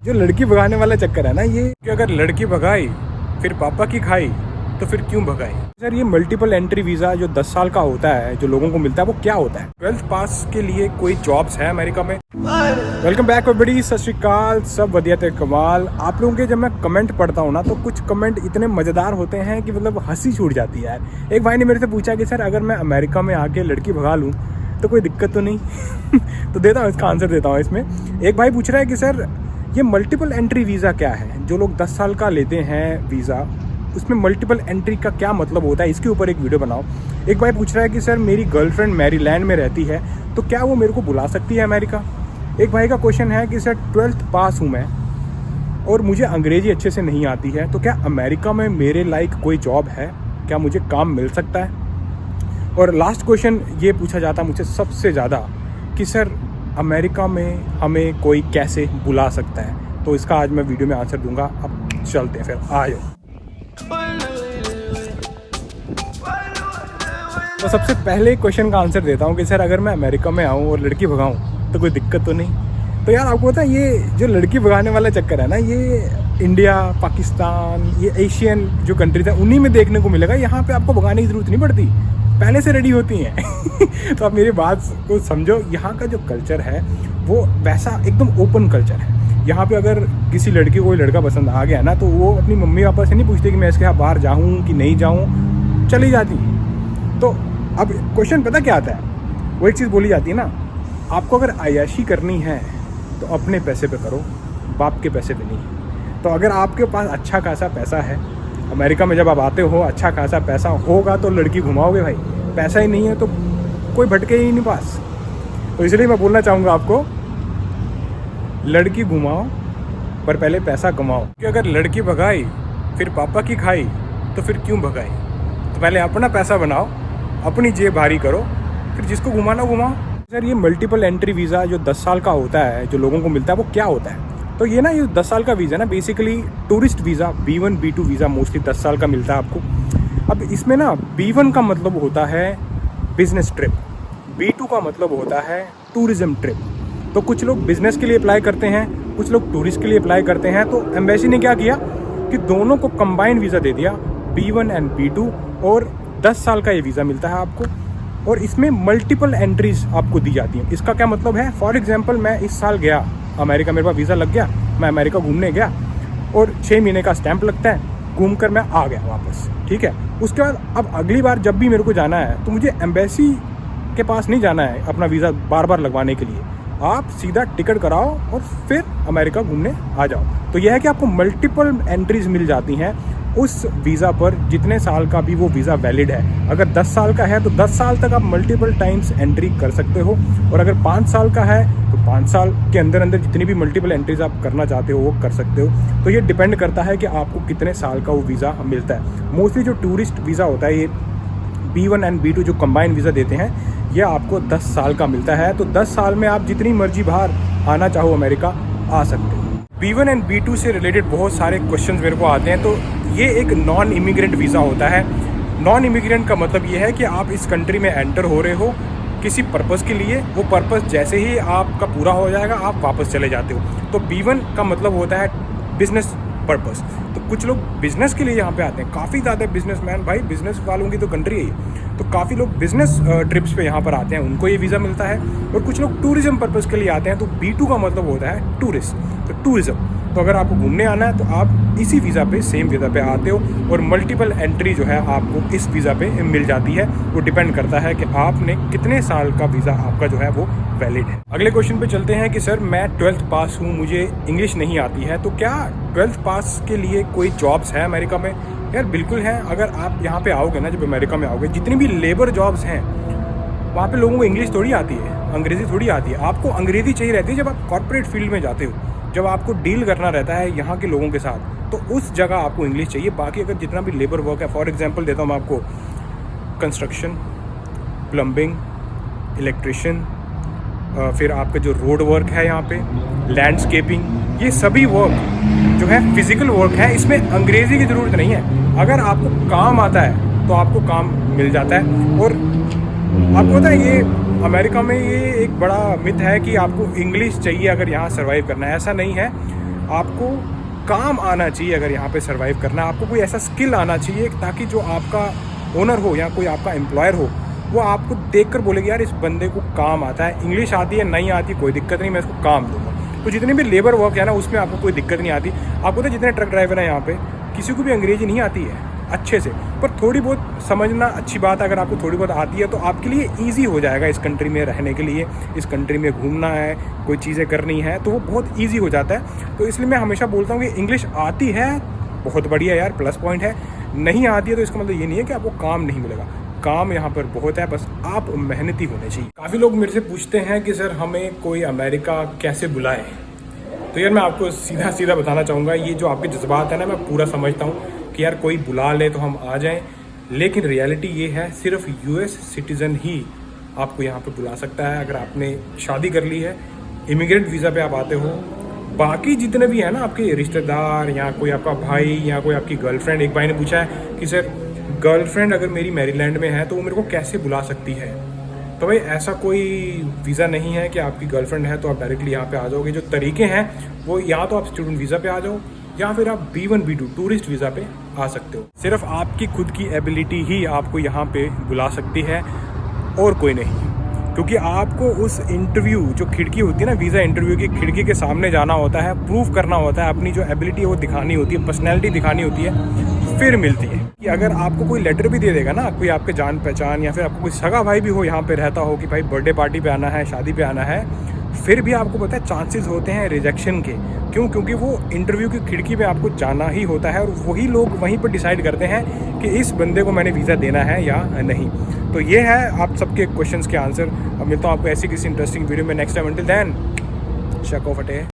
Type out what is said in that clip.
जो लड़की भगाने वाला चक्कर है ना ये, कि अगर लड़की भगाई फिर पापा की खाई तो फिर क्यों भगाई। सर ये मल्टीपल एंट्री वीज़ा जो 10 साल का होता है जो लोगों को मिलता है वो क्या होता है। 12th पास के लिए कोई जॉब्स है अमेरिका में। वेलकम बैक बड़ी सत श्री अकाल, सब बढ़िया थे कमाल। आप लोगों के जब मैं कमेंट पढ़ता हूँ ना तो कुछ कमेंट इतने मज़ेदार होते हैं कि मतलब हंसी छूट जाती है। एक भाई ने मेरे से पूछा कि सर अगर मैं अमेरिका में आके लड़की भगा लूँ तो कोई दिक्कत तो नहीं। तो देता हूँ इसका आंसर देता हूँ। इसमें एक भाई पूछ रहा है कि सर ये मल्टीपल एंट्री वीज़ा क्या है, जो लोग 10 साल का लेते हैं वीज़ा, उसमें मल्टीपल एंट्री का क्या मतलब होता है, इसके ऊपर एक वीडियो बनाओ। एक भाई पूछ रहा है कि सर मेरी गर्लफ्रेंड मैरीलैंड में रहती है तो क्या वो मेरे को बुला सकती है अमेरिका। एक भाई का क्वेश्चन है कि सर 12th पास हूँ मैं और मुझे अंग्रेजी अच्छे से नहीं आती है, तो क्या अमेरिका में मेरे लायक कोई जॉब है, क्या मुझे काम मिल सकता है। और लास्ट क्वेश्चन ये पूछा जाता है मुझसे सबसे ज़्यादा कि सर अमेरिका में हमें कोई कैसे बुला सकता है। तो इसका आज मैं वीडियो में आंसर दूंगा। अब चलते हैं फिर, आ जाओ। तो सबसे पहले क्वेश्चन का आंसर देता हूँ कि सर अगर मैं अमेरिका में आऊँ और लड़की भगाऊँ तो कोई दिक्कत तो नहीं। तो यार आपको पता है ये जो लड़की भगाने वाला चक्कर है ना, ये इंडिया, पाकिस्तान, ये एशियन जो कंट्रीज हैं उन्हीं में देखने को मिलेगा। यहाँ पे आपको भगाने की ज़रूरत नहीं पड़ती, पहले से रेडी होती हैं। तो आप मेरी बात को समझो, यहाँ का जो कल्चर है वो वैसा एकदम ओपन कल्चर है। यहाँ पे अगर किसी लड़की को कोई लड़का पसंद आ गया ना तो वो अपनी मम्मी पापा से नहीं पूछती कि मैं इसके यहाँ बाहर जाऊँ कि नहीं जाऊँ, चली जाती। तो अब क्वेश्चन पता क्या आता है, वो एक चीज़ बोली जाती है ना, आपको अगर अय्याशी करनी है तो अपने पैसे पे करो, बाप के पैसे पे नहीं। तो अगर आपके पास अच्छा खासा पैसा है, अमेरिका में जब आप आते हो अच्छा खासा पैसा होगा तो लड़की घुमाओगे भाई। पैसा ही नहीं है तो कोई भटके ही नहीं पास। तो इसलिए मैं बोलना चाहूँगा आपको, लड़की घुमाओ पर पहले पैसा कमाओ। कि अगर लड़की भगाई फिर पापा की खाई तो फिर क्यों भगाई। तो पहले अपना पैसा बनाओ, अपनी जेब भारी करो, फिर जिसको घुमाना घुमाओ। सर ये मल्टीपल एंट्री वीज़ा जो 10 साल का होता है जो लोगों को मिलता है वो क्या होता है। तो ये ना, ये 10 साल का वीज़ा ना basically tourist visa B1 B2 visa mostly 10 साल का मिलता है आपको। अब इसमें ना B1 का मतलब होता है बिजनेस ट्रिप, B2 का मतलब होता है टूरिज़्म ट्रिप। तो कुछ लोग बिज़नेस के लिए अप्लाई करते हैं, कुछ लोग टूरिस्ट के लिए अप्लाई करते हैं। तो एम्बेसी ने क्या किया कि दोनों को कंबाइंड वीज़ा दे दिया, B1 एंड B2, और 10 साल का ये वीज़ा मिलता है आपको। और इसमें मल्टीपल एंट्रीज आपको दी जाती हैं। इसका क्या मतलब है, फॉर एग्जांपल मैं इस साल गया अमेरिका, मेरे पास वीज़ा लग गया, मैं अमेरिका घूमने गया और 6 महीने का स्टैंप लगता है, घूम कर मैं आ गया वापस, ठीक है। उसके बाद अब अगली बार जब भी मेरे को जाना है तो मुझे एम्बेसी के पास नहीं जाना है अपना वीज़ा बार बार लगवाने के लिए। आप सीधा टिकट कराओ और फिर अमेरिका घूमने आ जाओ। तो यह है कि आपको मल्टीपल एंट्रीज मिल जाती हैं उस वीज़ा पर, जितने साल का भी वो वीज़ा वैलिड है। अगर 10 साल का है तो 10 साल तक आप मल्टीपल टाइम्स एंट्री कर सकते हो, और अगर 5 साल का है तो 5 साल के अंदर अंदर जितनी भी मल्टीपल एंट्रीज आप करना चाहते हो वो कर सकते हो। तो ये डिपेंड करता है कि आपको कितने साल का वो वीज़ा मिलता है। मोस्टली जो टूरिस्ट वीज़ा होता है, ये B1 एंड B2 जो कंबाइंड वीज़ा देते हैं, ये आपको 10 साल का मिलता है। तो 10 साल में आप जितनी मर्जी बाहर आना चाहो अमेरिका आ सकते हो। B1 एंड B2 से रिलेटेड बहुत सारे क्वेश्चंस मेरे को आते हैं। तो ये एक नॉन इमिग्रेंट वीज़ा होता है। नॉन इमिग्रेंट का मतलब ये है कि आप इस कंट्री में एंटर हो रहे हो किसी पर्पज़ के लिए, वो पर्पज़ जैसे ही आपका पूरा हो जाएगा आप वापस चले जाते हो। तो B1 का मतलब होता है बिजनेस पर्पज़। तो कुछ लोग बिज़नेस के लिए यहाँ पे आते हैं, काफ़ी ज़्यादा बिजनेसमैन, भाई बिज़नेस वालों की तो कंट्री है, तो काफ़ी लोग बिज़नेस ट्रिप्स पे यहाँ पर आते हैं, उनको ये वीज़ा मिलता है। और कुछ लोग टूरिज़्म पर्पज़ के लिए आते हैं। तो B2 का मतलब होता है टूरिस्ट, तो टूरिज़्म। तो अगर आपको घूमने आना है तो आप इसी वीज़ा पे, सेम वीज़ा पे आते हो, और मल्टीपल एंट्री जो है आपको इस वीज़ा पे मिल जाती है। वो डिपेंड करता है कि आपने कितने साल का वीज़ा आपका जो है वो वैलिड है। अगले क्वेश्चन पे चलते हैं कि सर मैं 12th पास हूँ, मुझे इंग्लिश नहीं आती है, तो क्या 12th पास के लिए कोई जॉब्स है अमेरिका में। यार बिल्कुल है। अगर आप यहाँ पे आओगे ना, जब अमेरिका में आओगे, जितनी भी लेबर जॉब्स हैं वहाँ पे लोगों को इंग्लिश थोड़ी आती है, अंग्रेज़ी थोड़ी आती है। आपको अंग्रेज़ी चाहिए रहती है जब आप कॉर्पोरेट फील्ड में जाते हो, जब आपको डील करना रहता है यहाँ के लोगों के साथ, तो उस जगह आपको इंग्लिश चाहिए। बाकी अगर जितना भी लेबर वर्क है, फॉर एग्जांपल देता हूँ मैं आपको, कंस्ट्रक्शन, प्लम्बिंग, इलेक्ट्रिशियन, फिर आपका जो रोड वर्क है यहाँ पे, लैंडस्केपिंग, ये सभी वर्क जो है फिजिकल वर्क है, इसमें अंग्रेज़ी की ज़रूरत नहीं है। अगर आपको काम आता है तो आपको काम मिल जाता है। और आपको पता है ये अमेरिका में ये एक बड़ा मिथ है कि आपको इंग्लिश चाहिए अगर यहाँ सर्वाइव करना है। ऐसा नहीं है। आपको काम आना चाहिए अगर यहाँ पे सर्वाइव करना है। आपको कोई ऐसा स्किल आना चाहिए ताकि जो आपका ओनर हो या कोई आपका एम्प्लॉयर हो वो आपको देखकर बोलेगा यार इस बंदे को काम आता है, इंग्लिश आती है नहीं आती कोई दिक्कत नहीं, मैं इसको काम दूंगा। तो जितने भी लेबर वर्क है ना उसमें आपको कोई दिक्कत नहीं आती। आपको तो जितने ट्रक ड्राइवर हैं यहाँ पे किसी को भी अंग्रेजी नहीं आती है अच्छे से, पर थोड़ी बहुत समझना अच्छी बात है। अगर आपको थोड़ी बहुत आती है तो आपके लिए ईजी हो जाएगा इस कंट्री में रहने के लिए, इस कंट्री में घूमना है, कोई चीज़ें करनी है तो वो बहुत ईजी हो जाता है। तो इसलिए मैं हमेशा बोलता हूँ कि इंग्लिश आती है बहुत बढ़िया यार, प्लस पॉइंट है। नहीं आती है तो इसका मतलब ये नहीं है कि आपको काम नहीं मिलेगा, काम यहाँ पर बहुत है, बस आप मेहनती होने चाहिए। काफ़ी लोग मेरे से पूछते हैं कि सर हमें कोई अमेरिका कैसे बुलाए। तो यार मैं आपको सीधा सीधा बताना चाहूँगा, ये जो आपके जज्बात है ना मैं पूरा समझता हूँ कि यार कोई बुला ले तो हम आ जाएं, लेकिन रियलिटी ये है सिर्फ यूएस सिटीज़न ही आपको यहाँ पे बुला सकता है। अगर आपने शादी कर ली है, इमिग्रेंट वीज़ा पे आप आते हो, बाकी जितने भी हैं ना आपके रिश्तेदार या कोई आपका भाई या कोई आपकी गर्लफ्रेंड, एक भाई ने पूछा है कि सर गर्लफ्रेंड अगर मेरी मैरीलैंड में है तो वो मेरे को कैसे बुला सकती है। तो भाई ऐसा कोई वीज़ा नहीं है कि आपकी गर्लफ्रेंड है तो आप डायरेक्टली यहाँ पे आ जाओगे। जो तरीके हैं वो या तो आप स्टूडेंट वीज़ा पे आ जाओ या फिर आप B1 B2 टूरिस्ट वीज़ा पे आ सकते हो। सिर्फ आपकी खुद की एबिलिटी ही आपको यहाँ पे बुला सकती है और कोई नहीं, क्योंकि आपको उस इंटरव्यू जो खिड़की होती है ना, वीज़ा इंटरव्यू की खिड़की के सामने जाना होता है, प्रूव करना होता है, अपनी जो एबिलिटी है वो दिखानी होती है, पर्सनैलिटी दिखानी होती है, फिर मिलती है। कि अगर आपको कोई लेटर भी दे देगा ना, कोई आपके जान पहचान या फिर आपको कोई सगा भाई भी हो यहाँ पे रहता हो कि भाई बर्थडे पार्टी पे आना है, शादी पे आना है, फिर भी आपको पता है चांसेस होते हैं रिजेक्शन के। क्यों? क्योंकि वो इंटरव्यू की खिड़की पे आपको जाना ही होता है और वही लोग वहीं पर डिसाइड करते हैं कि इस बंदे को मैंने वीज़ा देना है या नहीं। तो ये है आप सबके क्वेश्चंस के आंसर। अब मिलता हूँ आपको ऐसी किसी इंटरेस्टिंग वीडियो में नेक्स्ट टाइम। अंटिल देन, शक ऑफ अटे।